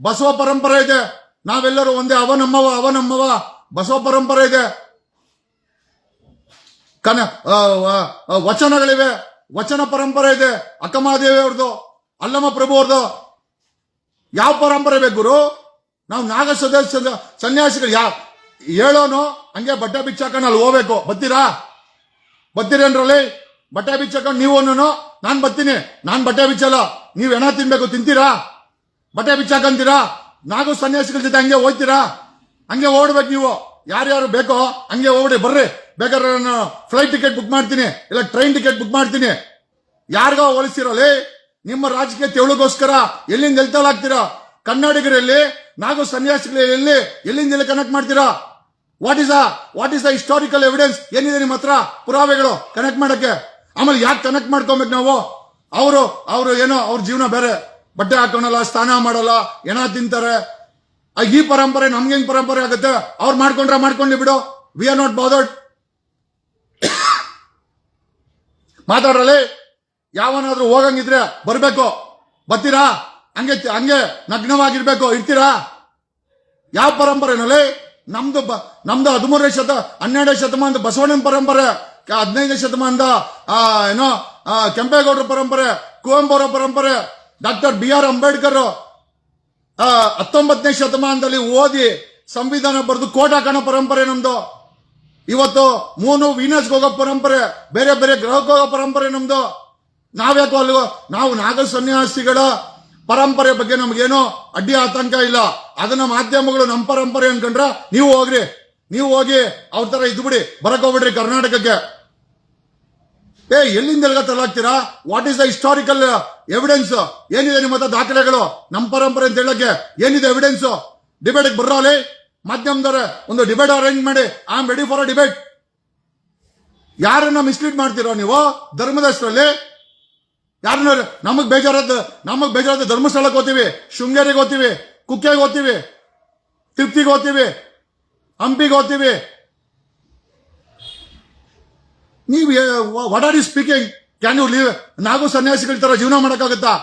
ಬಸವ ಪರಂಪರೆ ಇದೆ. ನಾವೆಲ್ಲರೂ ಒಂದೇ. ಅವನಮ್ಮವ ಬಸವ ಪರಂಪರೆ ಇದೆ. ವಚನಗಳಿವೆ, ವಚನ ಪರಂಪರೆ ಇದೆ. ಅಕ್ಕಮಹಾದೇವಿ ಅವ್ರದ್ದು, ಅಲ್ಲಮ್ಮ ಪ್ರಭು ಅವ್ರದ್ದು. ಯಾವ ಪರಂಪರೆ ಬೇಕು ಗುರು? ನಾವು ನಾಗ ಸನ್ಯಾಸಿಗಳು ಹೇಳೋನು ಹಂಗೆ ಬಟ್ಟೆ ಬಿಚ್ಚಾಕೊಂಡು ಅಲ್ಲಿ ಹೋಗ್ಬೇಕು. ಬತ್ತೀರಿ ಅನ್ರಲ್ಲಿ? ಬಟ್ಟೆ ಬಿಚ್ಚಾಕೊಂಡು ನೀವು ನಾನು ಬರ್ತೀನಿ, ನಾನು ಬಟ್ಟೆ ಬಿಚ್ಚಲ್ಲ. ನೀವ್ ಹೆಣ ತಿನ್ಬೇಕು, ತಿಂತೀರಾ? ಬಟ್ಟೆ ಬಿಚ್ಚಾಕಂತೀರಾ? ನಾಗು ಸನ್ಯಾಸಿಗಳ ಜೊತೆ ಹಂಗೆ ಹೋಗ್ತೀರಾ? ಹಂಗೆ ಓಡ್ಬೇಕು ನೀವು. ಯಾರ್ಯಾರು ಬೇಕೋ ಹಂಗೆ ಓಡಿ ಬರ್ರಿ. ಬೇಕಾದ್ರೆ ನಾನು ಫ್ಲೈಟ್ ಟಿಕೆಟ್ ಬುಕ್ ಮಾಡ್ತೀನಿ, ಇಲ್ಲ ಟ್ರೈನ್ ಟಿಕೆಟ್ ಬುಕ್ ಮಾಡ್ತೀನಿ. ಯಾರಿಗೋ ಹೋಲಿಸ್ತಿರಲಿ ನಿಮ್ಮ ರಾಜಕೀಯ ತೆವಳಿಗೋಸ್ಕರ ಎಲ್ಲಿಂದ ಎಲ್ತಲಾಗ್ತೀರಾ? ಕನ್ನಡಿಗರಲ್ಲಿ ನಾಗು ಸನ್ಯಾಸಿಗಳಲ್ಲಿ ಎಲ್ಲಿಂದ ಕನೆಕ್ಟ್ ಮಾಡ್ತೀರಾ? What is the historical evidence? ಏನಿದೆ ನಿಮ್ಮ ಹತ್ರ ಪುರಾವೆಗಳು ಕನೆಕ್ಟ್ ಮಾಡಕ್ಕೆ? ಆಮೇಲೆ ಯಾಕೆ ಕನೆಕ್ಟ್ ಮಾಡ್ಕೊಬೇಕು ನಾವು? ಅವರು ಏನೋ ಅವ್ರ ಜೀವನ ಬೇರೆ, ಬಟ್ಟೆ ಹಾಕೋಣಲ್ಲ, ಸ್ನಾನ ಮಾಡಲ್ಲ, ಎಣ ತಿಂತಾರೆ. ಈ ಪರಂಪರೆ ನಮ್ಗೆ ಹೆಂಗ್ ಪರಂಪರೆ ಆಗುತ್ತೆ? ಅವ್ರು ಮಾಡ್ಕೊಂಡ್ಲಿ ಬಿಡು. We are not bothered. ಮಾತಾಡ್ರಲ್ಲಿ ಯಾವನಾದ್ರೂ ಹೋಗಂಗಿದ್ರೆ ಬರ್ಬೇಕು. ಬರ್ತೀರಾ? ಹಂಗೆ ನಗ್ನವಾಗಿರ್ಬೇಕು. ಇರ್ತೀರಾ? ಯಾವ ಪರಂಪರೆನಲ್ಲಿ? ನಮ್ದು 12ನೇ ಶತಮಾನದ ಬಸವಣ್ಣನ ಪರಂಪರೆ, 15ನೇ ಶತಮಾನದ ಕೆಂಪೇಗೌಡರ ಪರಂಪರೆ, ಕುವೆಂಪು ಅವರ ಪರಂಪರೆ, ಡಾಕ್ಟರ್ BR ಅಂಬೇಡ್ಕರ್ 19ನೇ ಶತಮಾನದಲ್ಲಿ ಓದಿ ಸಂವಿಧಾನ ಬರೆದು ಕೋಟ್ ಹಾಕೋಣ ಪರಂಪರೆ ನಮ್ದು. ಇವತ್ತು ಮೂನು ವೀನಸ್ಗೆ ಹೋಗೋ ಪರಂಪರೆ, ಬೇರೆ ಬೇರೆ ಗ್ರಹಕ್ಕೆ ಹೋಗೋ ಪರಂಪರೆ ನಮ್ದು. ನಾವ್ಯಾಕೋ ಅಲ್ವೋ, ನಾವು ನಾಗ ಸನ್ಯಾಸಿಗಳ ಪರಂಪರೆ ಬಗ್ಗೆ ನಮ್ಗೇನೋ ಅಡ್ಡಿ ಆತಂಕ ಇಲ್ಲ. ಅದನ್ನ ಮಾಧ್ಯಮಗಳು ನಮ್ಮ ಪರಂಪರೆ ಅನ್ಕೊಂಡ್ರ ನೀವು ಹೋಗಿ ಅವ್ರ ತರ ಇದ್ಬಿಡಿ, ಬರಕ್ ಹೋಗ್ಬಿಡ್ರಿ ಕರ್ನಾಟಕಕ್ಕೆ. ಎಲ್ಲಿಂದ ಎಲ್ಗ ತಲಾಗ್ತೀರಾ? What is the historical evidence? ಏನಿದೆ ನಿಮ್ಮ ಹತ್ರ ದಾಖಲೆಗಳು? ನಮ್ಮ ಪರಂಪರೆ ಅಂತ ಹೇಳಕ್ಕೆ ಏನಿದೆ ಎವಿಡೆನ್ಸ್? ಡಿಬೇಟ್ ಬರ್ರೋಲಿ ಮಾಧ್ಯಮದವ್ರೆ, ಒಂದು ಡಿಬೇಟ್ ಅರೇಂಜ್ ಮಾಡಿ. I am ready for a debate. ಯಾರನ್ನ ಮಿಸ್ಲೀಡ್ ಮಾಡ್ತೀರೋ ನೀವು ಧರ್ಮದಷ್ಟರಲ್ಲಿ? ಯಾರನ್ನ? ನಮಗ್ ಬೇಜಾರಾದ ಧರ್ಮಸ್ಥಳಕ್ಕೆ ಹೋಗ್ತೀವಿ, ಶೃಂಗೇರಿಗೆ ಹೋಗ್ತೀವಿ, ಕುಕ್ಕೆಗೆ ಹೋಗ್ತೀವಿ, ತಿರುಪ್ತಿಗೆ ಹೋಗ್ತೀವಿ, ಹಂಪಿಗೆ ಹೋಗ್ತೀವಿ. ನೀವು what are you speaking? Can you leave? ನಾಗು ಸನ್ಯಾಸಿಗಳ ತರ ಜೀವನ ಮಾಡಕ್ಕಾಗತ್ತಾ?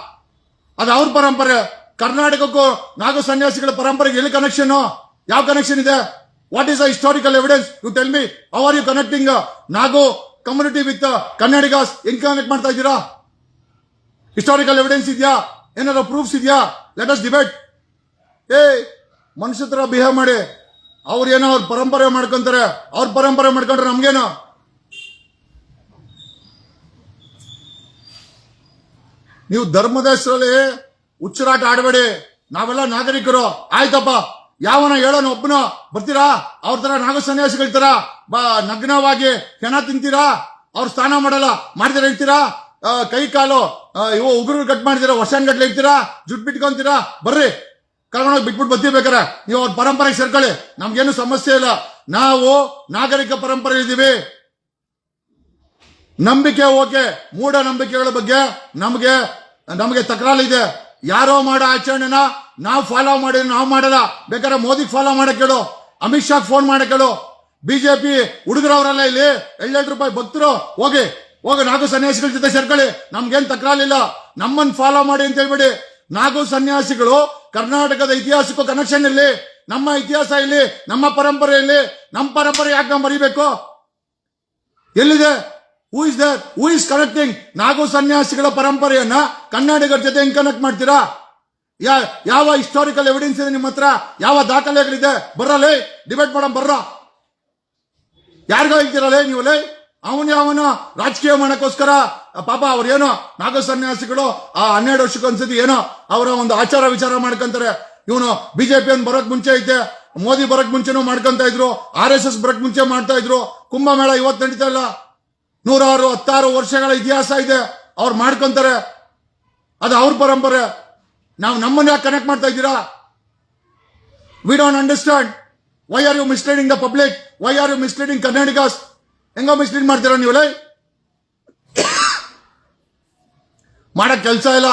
ಅದು ಅವ್ರ ಪರಂಪರೆ. ಕರ್ನಾಟಕಕ್ಕೂ ನಾಗು ಸನ್ಯಾಸಿಗಳ ಪರಂಪರೆಗೆ ಎಲ್ಲಿ ಕನೆಕ್ಷನ್? ಯಾವ ಕನೆಕ್ಷನ್ ಇದೆ? What is the historical evidence? You tell me. How are you connecting Naga community with Kannadigas? ಹೆಂಗ್ ಕನೆಕ್ಟ್ ಮಾಡ್ತಾ ಇದ್ದೀರಾ? ಹಿಸ್ಟಾರಿಕಲ್ ಎವಿಡೆನ್ಸ್ ಇದೆಯಾ? ಏನಾದ್ರು ಪ್ರೂಫ್ಸ್ ಇದೆಯಾ? Let us debate. ಮನುಷ್ಯ ತರ ಬಿಹೇವ್ ಮಾಡಿ. ಅವ್ರೇನೋ ಅವ್ರ ಪರಂಪರೆ ಮಾಡ್ಕೊಂತಾರೆ, ಅವ್ರ ಪರಂಪರೆ ಮಾಡ್ಕೊಂಡ್ರೆ ನಮ್ಗೇನು? ನೀವು ಧರ್ಮದ ಹೆಸರಲ್ಲಿ ಹುಚ್ಚರಾಟ ಆಡಬೇಡಿ. ನಾವೆಲ್ಲ ನಾಗರಿಕರು. ಆಯ್ತಪ್ಪ, ಯಾವನ ಹೇಳೋಣ ಒಬ್ಬನ ಬರ್ತೀರಾ? ಅವ್ರ ತರ ನಾಗ ಸನ್ಯಾಸಿಗಳ ತರ ನಗ್ನವಾಗಿ ಹೆಣ ತಿಂತೀರಾ? ಅವ್ರ ಸ್ನಾನ ಮಾಡಲ್ಲ, ಮಾಡಿದ್ರೆ ಇರ್ತೀರಾ? ಕೈ ಕಾಲು ಉಗುರು ಕಟ್ ಮಾಡಿದಿರಾ, ವರ್ಷಾನ್ಗಟ್ಲೆ ಇರ್ತೀರಾ? ಜುಟ್ ಬಿಟ್ಕೊಂತೀರಾ? ಬರ್ರಿ, ಕರ್ಕೊಂಡೋಗಿ ಬಿಟ್ಬಿಟ್ಟು ಬರ್ತಿರ್ಬೇಕಾರೆ ನೀವು ಅವ್ರ ಪರಂಪರೆಗೆ ಸೇರ್ಕೊಳ್ಳಿ. ನಮ್ಗೇನು ಸಮಸ್ಯೆ ಇಲ್ಲ. ನಾವು ನಾಗರಿಕ ಪರಂಪರೆ ಇದ್ದೀವಿ. ನಂಬಿಕೆ ಓಕೆ, ಮೂಢ ನಂಬಿಕೆಗಳ ಬಗ್ಗೆ ನಮಗೆ ತಕರಾರಿದೆ. ಯಾರೋ ಮಾಡೋ ಆಚರಣೆನ ನಾವು ಫಾಲೋ ಮಾಡಿ ನಾವು ಮಾಡಲ್ಲ. ಬೇಕಾದ್ರೆ ಮೋದಿಗೆ ಫಾಲೋ ಮಾಡಕ್ ಹೇಳು, ಅಮಿತ್ ಶಾ ಫೋನ್ ಮಾಡಕ್ ಹೇಳು. ಬಿಜೆಪಿ ಹುಡುಗರವರೆಲ್ಲ ಇಲ್ಲಿ 7 ರೂಪಾಯಿ ಭಕ್ತರು ಹೋಗಿ ನಾಗು ಸನ್ಯಾಸಿಗಳ ಜೊತೆ ಸೇರ್ಕೊಳ್ಳಿ. ನಮ್ಗೇನ್ ತಕರಾರಿಲ್ಲ. ನಮ್ಮನ್ನ ಫಾಲೋ ಮಾಡಿ ಅಂತ ಹೇಳ್ಬಿಡಿ. ನಾಗು ಸನ್ಯಾಸಿಗಳು ಕರ್ನಾಟಕದ ಇತಿಹಾಸಕ್ಕೂ ಕನೆಕ್ಷನ್ ಇಲ್ಲಿ. ನಮ್ಮ ಇತಿಹಾಸ ಇಲ್ಲಿ, ನಮ್ಮ ಪರಂಪರೆ ಇಲ್ಲಿ. ನಮ್ಮ ಪರಂಪರೆ ಯಾಕೆ ನಾವು ಮರಿಬೇಕು? ಎಲ್ಲಿದೆ? Who is there? Who is connecting? ನಾಗು ಸನ್ಯಾಸಿಗಳ ಪರಂಪರೆಯನ್ನ ಕನ್ನಡಿಗರ ಜೊತೆ ಹೆಂಗ್ ಕನೆಕ್ಟ್ ಮಾಡ್ತೀರಾ? ಯಾವ ಹಿಸ್ಟಾರಿಕಲ್ ಎವಿಡೆನ್ಸ್ ಇದೆ ನಿಮ್ಮ ಹತ್ರ? ಯಾವ ದಾಖಲೆಗಳಿದೆ? ಬರ್ರಲೇ, ಡಿಬೇಟ್ ಮಾಡೋಣ ಬರ್ರ. ಯಾರಿಗೋ ಹೇಳ್ತೀರಲ್ಲೇ ನೀವು? ಅವನು ರಾಜಕೀಯ ಮಾಡಕ್ಕೋಸ್ಕರ ಪಾಪ ಅವ್ರೇನೋ ನಾಗ ಸನ್ಯಾಸಿಗಳು 12 ವರ್ಷಕ್ಕೊಂದ್ಸತಿ ಏನೋ ಅವರ ಒಂದು ಆಚಾರ ವಿಚಾರ ಮಾಡ್ಕೊಂತಾರೆ. ಇವನು ಬಿಜೆಪಿ ಅನ್ನು ಬರೋಕ್ ಮುಂಚೆ ಐತೆ, ಮೋದಿ ಬರೋಕ್ ಮುಂಚೆನೂ ಮಾಡ್ಕೊಂತ ಇದ್ರು, RSS ಬರೋಕ್ ಮುಂಚೆ ಮಾಡ್ತಾ ಇದ್ರು. ಕುಂಭಮೇಳ ಇವತ್ತು ನಡೀತಾ ಇಲ್ಲ, 116 ವರ್ಷಗಳ ಇತಿಹಾಸ ಇದೆ. ಅವ್ರು ಮಾಡ್ಕೊಂತಾರೆ, ಅದು ಅವ್ರ ಪರಂಪರೆ. ನಾವು ನಮ್ಮನ್ನ ಯಾಕೆ ಕನೆಕ್ಟ್ ಮಾಡ್ತಾ ಇದ್ದೀರಾ? We don't understand. Why are you misleading the public? Why are you misleading Kannadigas? ಹೆಂಗೋ ಮಿಸ್ಲೀಡ್ ಮಾಡ್ತೀರಾ ನೀವು? ಮಾಡಕ್ ಕೆಲಸ ಇಲ್ಲ.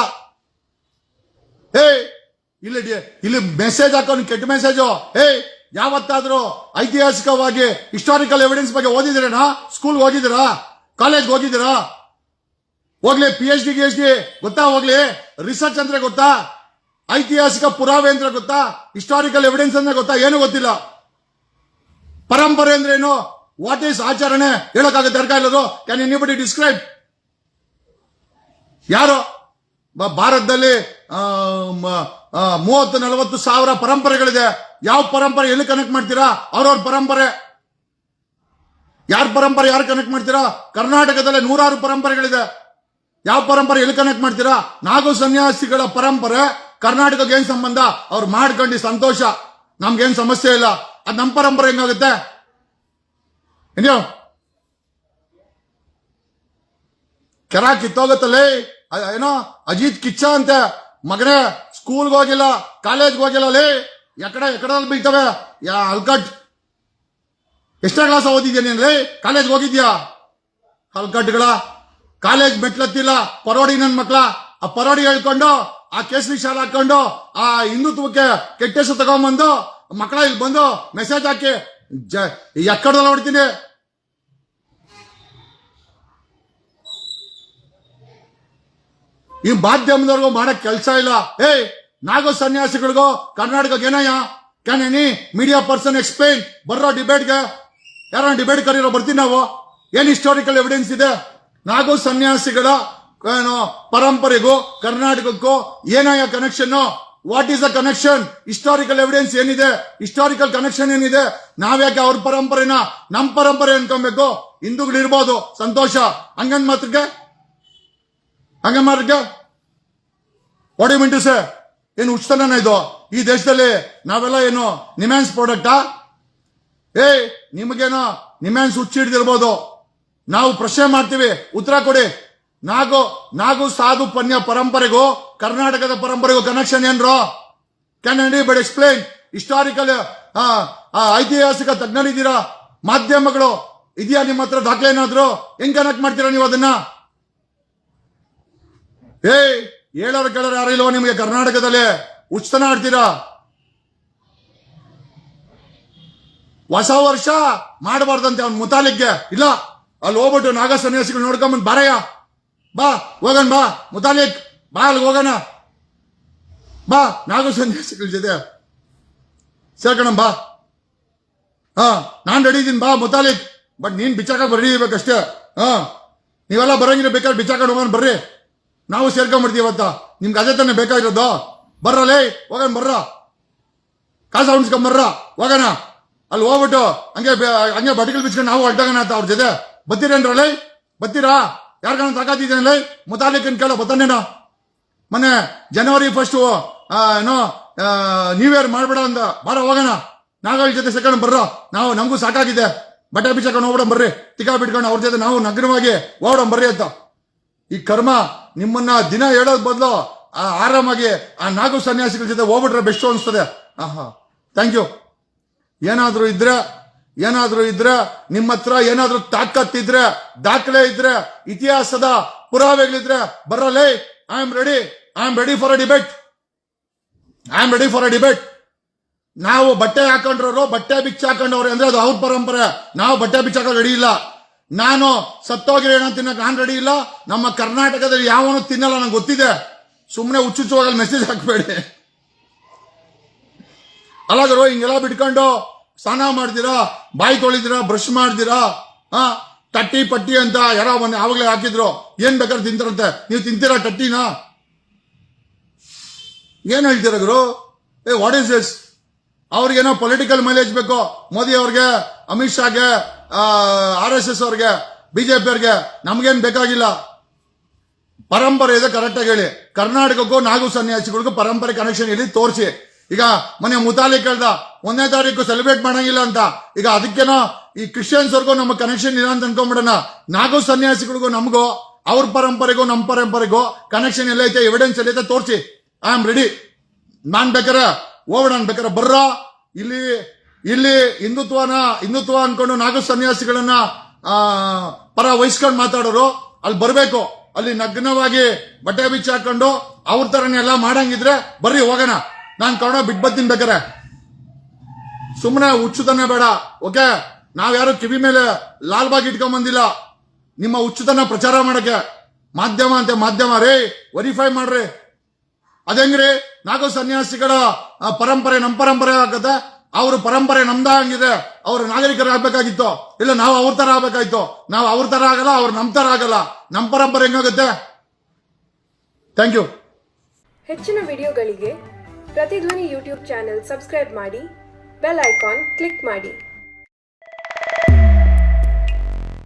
ಇಲ್ಲಿ ಮೆಸೇಜ್ ಹಾಕೋನು ಕೆಟ್ಟ ಮೆಸೇಜು. ಯಾವತ್ತಾದ್ರೂ ಐತಿಹಾಸಿಕವಾಗಿ ಹಿಸ್ಟಾರಿಕಲ್ ಎವಿಡೆನ್ಸ್ ಬಗ್ಗೆ ಓದಿದಿರೇನಾ? ಸ್ಕೂಲ್ ಹೋಗಿದ್ದೀರಾ? ಕಾಲೇಜ್ ಹೋಗಿದ್ದೀರಾ? ಹೋಗ್ಲಿ, PhD ಗೊತ್ತಾ? ಹೋಗ್ಲಿ, ರಿಸರ್ಚ್ ಅಂದ್ರೆ ಗೊತ್ತಾ? ಐತಿಹಾಸಿಕ ಪುರಾವೆ ಅಂದ್ರೆ ಗೊತ್ತಾ? ಹಿಸ್ಟಾರಿಕಲ್ ಎವಿಡೆನ್ಸ್ ಅಂದ್ರೆ ಗೊತ್ತಾ? ಏನು ಗೊತ್ತಿಲ್ಲ. ಪರಂಪರೆ ಅಂದ್ರೆ ಏನು? ವಾಟ್ ಈಸ್ ಆಚರಣೆ ಹೇಳಕ್ಕಾಗುತ್ತೆ? ದರ್ಕಾರ ಇಲ್ಲದು. Can anybody describe? ಯಾರು ಭಾರತದಲ್ಲಿ 30-40 ಸಾವಿರ ಪರಂಪರೆಗಳಿದೆ. ಯಾವ ಪರಂಪರೆ ಎಲ್ಲಿ ಕನೆಕ್ಟ್ ಮಾಡ್ತೀರಾ? ಅವ್ರವ್ರ ಪರಂಪರೆ. ಯಾರ ಪರಂಪರೆ ಯಾರು ಕನೆಕ್ಟ್ ಮಾಡ್ತೀರಾ? ಕರ್ನಾಟಕದಲ್ಲಿ 100 ಪರಂಪರೆಗಳಿದೆ. ಯಾವ ಪರಂಪರೆ ಎಲ್ಲಿ ಕನೆಕ್ಟ್ ಮಾಡ್ತೀರಾ? ನಾಗು ಸನ್ಯಾಸಿಗಳ ಪರಂಪರೆ ಕರ್ನಾಟಕಕ್ಕೆ ಏನ್ ಸಂಬಂಧ? ಅವ್ರು ಮಾಡ್ಕೊಂಡು ಸಂತೋಷ, ನಮ್ಗೇನ್ ಸಮಸ್ಯೆ ಇಲ್ಲ. ಅದ್ ನಮ್ಮ ಪರಂಪರೆ ಹೆಂಗಾಗುತ್ತೆ? ಕೆರ ಕಿತ್ತೋಗತ್ತಲ್ಲೇ. ಏನೋ ಅಜಿತ್ ಕಿಚ್ಚ ಅಂತೆ ಮಗನೇ, ಸ್ಕೂಲ್ಗೆ ಹೋಗಿಲ್ಲ, ಕಾಲೇಜ್ಗೆ ಹೋಗಿಲ್ಲ. ಎಕಡಲ್ಲಿ ಬೀಳ್ತವೆ ಹಲ್ಕಟ್. ಎಷ್ಟೇ ಕ್ಲಾಸ್ ಓದಿದ್ಯಾ ನೀನು? ಕಾಲೇಜ್ಗೆ ಹೋಗಿದ್ಯಾ? ಹಲ್ಕಟ್ಗಳ ಕಾಲೇಜ್ ಮೆಟ್ಲತ್ತಿಲ್ಲ. ಪರೋಡಿ ನನ್ ಮಕ್ಳ. ಆ ಪರೋಡಿ ಹೇಳ್ಕೊಂಡು, ಆ ಕೇಸರಿ ಶಾಲೆ ಹಾಕೊಂಡು, ಆ ಹಿಂದುತ್ವಕ್ಕೆ ಕೆಟ್ಟ ಹೆಸರು ತಗೊಂಡ್ಬಂದು ಮಕ್ಕಳ ಇಲ್ಲಿ ಬಂದು ಮೆಸೇಜ್ ಹಾಕಿ ಎಕ್ಕಡಲ್ಲ ಹೊಡ್ತೀನಿ. ಈ ಮಾಧ್ಯಮದವ್ರಿಗೂ ಮಾಡಕ್ ಕೆಲಸ ಇಲ್ಲ. ನಾಗೋ ಸನ್ಯಾಸಿಗಳಿಗೂ ಕರ್ನಾಟಕಕ್ಕೆ ಏನಯ್ಯ? Can any media person explain? ಬರ್ರೋ ಡಿಬೇಟ್ಗೆ. ಯಾರ ಡಿಬೇಟ್ ಕರೀರೋ, ಬರ್ತೀನಿ ನಾವು. ಏನ್ ಹಿಸ್ಟಾರಿಕಲ್ ಎವಿಡೆನ್ಸ್ ಇದೆ? ನಾಗೋ ಸನ್ಯಾಸಿಗಳ ಪರಂಪರೆಗೂ ಕರ್ನಾಟಕಕ್ಕೂ ಏನಯ್ಯ connection? What is the connection? Historical evidence ಏನಿದೆ? ಹಿಸ್ಟಾರಿಕಲ್ ಕನೆಕ್ಷನ್ ಏನಿದೆ? ನಾವ್ಯಾಕೆ ಅವ್ರ ಪರಂಪರೆನ ನಮ್ಮ ಪರಂಪರೆ ಅನ್ಕೊಬೇಕು? ಹಿಂದೂಗಳಿರ್ಬೋದು, ಸಂತೋಷ. ಹಂಗನ್ ಮಾತ್ರಕ್ಕೆ what you mean to say? ಏನು ಹುಚ್ಚತನ ಇದು? ಈ ದೇಶದಲ್ಲಿ ನಾವೆಲ್ಲ ಏನು ನಿಮ್ಯಾನ್ಸ್ ಪ್ರಾಡಕ್ಟಾ? ನಿಮಗೇನೋ ನಿಮ್ಯಾನ್ಸ್ ಹುಚ್ಚಿಡ್ದಿರ್ಬೋದು. ನಾವು ಪ್ರಶ್ನೆ ಮಾಡ್ತೀವಿ, ಉತ್ತರ ಕೊಡಿ. ನಾಗು ಸಾಧು ಪನ್ಯ ಪರಂಪರೆಗೂ ಕರ್ನಾಟಕದ ಪರಂಪರೆಗೂ ಕನೆಕ್ಷನ್ ಏನ್ರೋ? Can anybody explain? ಹಿಸ್ಟಾರಿಕಲ್ ಐತಿಹಾಸಿಕ ತಜ್ಞರಿದ್ದೀರಾ, ಮಾಧ್ಯಮಗಳು ಇದೆಯಾ ನಿಮ್ಮ ಹತ್ರ ದಾಖಲೆ ಏನಾದ್ರು? ಹೆಂಗ್ ಕನೆಕ್ಟ್ ಮಾಡ್ತೀರಾ ನೀವು ಅದನ್ನ? ಹೇಳೋರು ಕೇಳೋರು ಯಾರು ಇಲ್ವೋ ನಿಮಗೆ ಕರ್ನಾಟಕದಲ್ಲಿ? ಉಚ್ಚತನ ಆಡ್ತೀರಾ. ಹೊಸ ವರ್ಷ ಮಾಡಬಾರ್ದಂತೆ ಅವ್ನ ಮುತಾಲಿಕ್ಗೆ. ಇಲ್ಲ, ಅಲ್ಲಿ ಹೋಗ್ಬಿಟ್ಟು ನಾಗ ಸನ್ಯಾಸಿಗಳು ನೋಡ್ಕೊಂಬಂದ್ ಬಾರಯ್ಯ, ಬಾ ಹೋಗೋಣ, ಬಾ ಮುತಾಲಿಕ್, ಬಾ ಅಲ್ಲಿ ಹೋಗೋಣ, ಬಾ ನಾಗ ಸನ್ಯಾಸಿಗಳ ಜೊತೆ ಸೇರ್ಕೋಣ, ಬಾ. ನಾನ್ ರೆಡಿ ಇದೀನಿ, ಬಾ ಮುತಾಲಿಕ್. ಬಟ್ ನೀನ್ ಬಿಚ್ಚಾಕ ರೆಡಿ ಇರ್ಬೇಕಷ್ಟೇ. ನೀವೆಲ್ಲ ಬರಂಗಿಲ್ಲ, ಬೇಕಾದ್ರೆ ಬಿಚ್ಚಾಕೊಂಡು ಹೋಗೋಣ, ಬರ್ರಿ, ನಾವು ಸೇರ್ಕೊಂಡ್ಬಿಡ್ತೀವಿ ಇವತ್ತ. ನಿಮ್ಗೆ ಅದೇ ತಾನೇ ಬೇಕಾಗಿರೋದು? ಬರ್ರಲೇ, ಹೋಗೋಣ, ಬರ್ರ, ಕಾಸು ಉಣಿಸ್ಕೊಂಬರ್ರ, ಹೋಗೋಣ. ಅಲ್ಲಿ ಹೋಗ್ಬಿಟ್ಟು ಹಂಗೆ ಬಟಿಗಳು ಬಿಚ್ಕೊಂಡು ನಾವು ಹೊಲ್ಟಾಗೋಣ ಅಂತ ಅವ್ರ ಜೊತೆ. ಬತ್ತೀರೇನ್ರಲ್ಲೇ? ಬತ್ತೀರಾ? ಯಾರ್ಗಾನ ತಾಕಾತಿದ್ದೇನಲ್ಲೇ? ಮುತಾಲಿಕನ್ ಕೇಳೋ ಬತ್ತಾನೇನೋ. ಮೊನ್ನೆ ಜನವರಿ 1 ಏನೋ ನ್ಯೂ ಇಯರ್ ಮಾಡ್ಬೇಡ ಅಂದ. ಬಾರ ಹೋಗೋಣ, ನಾಗಳ ಜೊತೆ ಸೇರ್ಕೊಂಡು ಬರ್ರ, ನಾವು ನಮಗೂ ಸಾಕಾಗಿದೆ, ಬಟ್ಟೆ ಬಿಚ್ಚಾಕೊಂಡು ಹೋಗ್ಬಿಡ ಬರ್ರಿ, ತಿಕ್ಕಾ ಬಿಟ್ಕೊಂಡು ಅವ್ರ ಜೊತೆ ನಾವು ನಗ್ನವಾಗಿ ಹೋಗೋಣ ಬರ್ರಿ ಅಂತ. ಈ ಕರ್ಮ ನಿಮ್ಮನ್ನ ದಿನ ಹೇಳೋದ್ ಬದಲು ಆರಾಮಾಗಿ ಆ ನಾಗು ಸನ್ಯಾಸಿಗಳ ಜೊತೆ ಹೋಗ್ಬಿಟ್ರೆ ಬೆಸ್ಟ್ ಅನಿಸ್ತದೆ. Thank you. ಏನಾದ್ರೂ ಇದ್ರೆ ನಿಮ್ಮ ಹತ್ರ ಏನಾದ್ರೂ ತಾಕತ್ತಿದ್ರೆ, ದಾಖಲೆ ಇದ್ರೆ, ಇತಿಹಾಸದ ಪುರಾವೆಗಳಿದ್ರೆ ಬರಲೇ. I am ready for a debate. ನಾವು ಬಟ್ಟೆ ಹಾಕೊಂಡ್ರವರು ಬಟ್ಟೆ ಬಿಚ್ಚ ಹಾಕೊಂಡವ್ರೆ ಅಂದ್ರೆ ಅದು ಅವ್ರ ಪರಂಪರೆ. ನಾವು ಬಟ್ಟೆ ಬಿಚ್ಚಾಕೊಂಡು ರೆಡಿ ಇಲ್ಲ. ನಾನು ಸತ್ತೋಗಿರೋ ಏನೋ ತಿನ್ನಕ್ ನಾನು ರೆಡಿ ಇಲ್ಲ. ನಮ್ಮ ಕರ್ನಾಟಕದಲ್ಲಿ ಯಾವನು ತಿನ್ನಲ್ಲ, ನಂಗೆ ಗೊತ್ತಿದೆ. ಸುಮ್ಮನೆ ಹುಚ್ಚುಚ್ಚುವಾಗಲ್ಲಿ ಮೆಸೇಜ್ ಹಾಕ್ಬೇಡಿ. ಅಲ್ಲಾದ್ರು ಹಿಂಗೆಲ್ಲ ಬಿಟ್ಕೊಂಡು ಸ್ನಾನ ಮಾಡ್ತೀರಾ, ಬಾಯಿ ತೊಳಿದಿರಾ, ಬ್ರಷ್ ಮಾಡ್ತೀರಾ, ಟಟ್ಟಿ ಪಟ್ಟಿ ಅಂತ ಯಾರೋ ಆವಾಗಲೇ ಹಾಕಿದ್ರು. ಏನ್ ಬೇಕಾದ್ರೆ ತಿಂತಾರಂತೆ. ನೀವು ತಿಂತೀರಾ ಟಟ್ಟಿನ? ಏನ್ ಹೇಳ್ತೀರ ಗುರು? What is this? ಅವ್ರಿಗೇನೋ ಪೊಲಿಟಿಕಲ್ ಮೈಲೇಜ್ ಬೇಕು. ಮೋದಿ ಅವ್ರಿಗೆ, ಅಮಿತ್ ಶಾಗೆ, RSS ಅವ್ರಿಗೆ, ಬಿಜೆಪಿ ಅವ್ರಿಗೆ. ನಮ್ಗೇನ್ ಬೇಕಾಗಿಲ್ಲ. ಪರಂಪರೆ ಇದೆ, ಕರೆಕ್ಟ್ ಆಗಿ ಹೇಳಿ. ಕರ್ನಾಟಕಕ್ಕೂ ನಾಗು ಸನ್ಯಾಸಿಗಳಿಗೂ ಪರಂಪರೆ ಕನೆಕ್ಷನ್ ಇಲ್ಲಿ ತೋರಿಸಿ. ಈಗ ಮೊನ್ನೆ ಮುತಾಲಿಕ್ ಹೇಳ್ದ 1ನೇ ತಾರೀಕು ಸೆಲೆಬ್ರೇಟ್ ಮಾಡಂಗಿಲ್ಲ ಅಂತ. ಈಗ ಅದಕ್ಕೇನೋ ಈ ಕ್ರಿಶ್ಚಿಯನ್ಸ್ ಅವ್ರಿಗೂ ನಮ್ಮ ಕನೆಕ್ಷನ್ ಇಲ್ಲ ಅಂತ ಅನ್ಕೊಂಡ್ಬಿಡೋಣ. ನಾಗು ಸನ್ಯಾಸಿಗಳಿಗೂ ನಮಗೂ, ಅವ್ರ ಪರಂಪರೆಗೂ ನಮ್ಮ ಪರಂಪರೆಗೂ ಕನೆಕ್ಷನ್ ಎಲ್ಲೈತೆ, ಎವಿಡೆನ್ಸ್ ಎಲ್ಲೈತೆ ತೋರಿಸಿ. I am ready. ನಾನ್ ಬೇಕಾರೆ ಹೋಗೋಣ, ಬೇಕಾರೆ ಬರ್ರ. ಇಲ್ಲಿ ಹಿಂದುತ್ವ ಅನ್ಕೊಂಡು ನಾಗು ಸನ್ಯಾಸಿಗಳನ್ನ ಪರ ವಹಿಸ್ಕೊಂಡು ಮಾತಾಡೋರು ಅಲ್ಲಿ ಬರ್ಬೇಕು. ಅಲ್ಲಿ ನಗ್ನವಾಗಿ ಬಟ್ಟೆ ಬಿಚ್ಚಿ ಹಾಕೊಂಡು ಅವ್ರ ತರನೇ ಎಲ್ಲ ಮಾಡಂಗಿದ್ರೆ ಬರ್ರಿ, ಹೋಗೋಣ. ನಾನ್ ಕನ್ನಡ ಬಿಟ್ಬತ್ತೀನಿ ಬೇಕಾರೆ. ಸುಮ್ಮನೆ ಹುಚ್ಚುತನ ಬೇಡ. ಓಕೆ, ನಾವ್ಯಾರು ಕಿವಿ ಮೇಲೆ ಲಾಲ್ ಬಾಗ್ ಇಟ್ಕೊಂಡ್ ಬಂದಿಲ್ಲ ನಿಮ್ಮ ಹುಚ್ಚುತನ ಪ್ರಚಾರ ಮಾಡಕ್ಕೆ. ಮಾಧ್ಯಮ ಅಂತೆ ಮಾಧ್ಯಮ ರೇ, ವೆರಿಫೈ ಮಾಡ್ರಿ. ಅದೇಂಗ್ರಿ? ನಾಗು ಸನ್ಯಾಸಿಗಳ ಪರಂಪರೆ ನಮ್ಮ ಪರಂಪರೆ ಆಗತ್ತೆ. ಅವ್ರ ಪರಂಪರೆ ನಮ್ದ ಹಂಗಿದೆ. ಅವ್ರ ನಾಗರಿಕರು ಆಗ್ಬೇಕಾಗಿತ್ತು. ಇಲ್ಲ ನಾವು ಅವ್ರ ತರ ಆಗ್ಬೇಕಾಯ್ತು. ನಾವು ಅವ್ರ ತರ ಆಗಲ್ಲ, ಅವ್ರು ನಮ್ ತರ ಆಗಲ್ಲ. ನಮ್ಮ ಪರಂಪರೆ ಹೆಂಗಾಗುತ್ತೆ? Thank you. ಹೆಚ್ಚಿನ ವಿಡಿಯೋಗಳಿಗೆ ಪ್ರತಿಧ್ವನಿ ಯೂಟ್ಯೂಬ್ ಚಾನೆಲ್ ಸಬ್ಸ್ಕ್ರೈಬ್ ಮಾಡಿ, ಬೆಲ್ ಐಕಾನ್ ಕ್ಲಿಕ್ ಮಾಡಿ.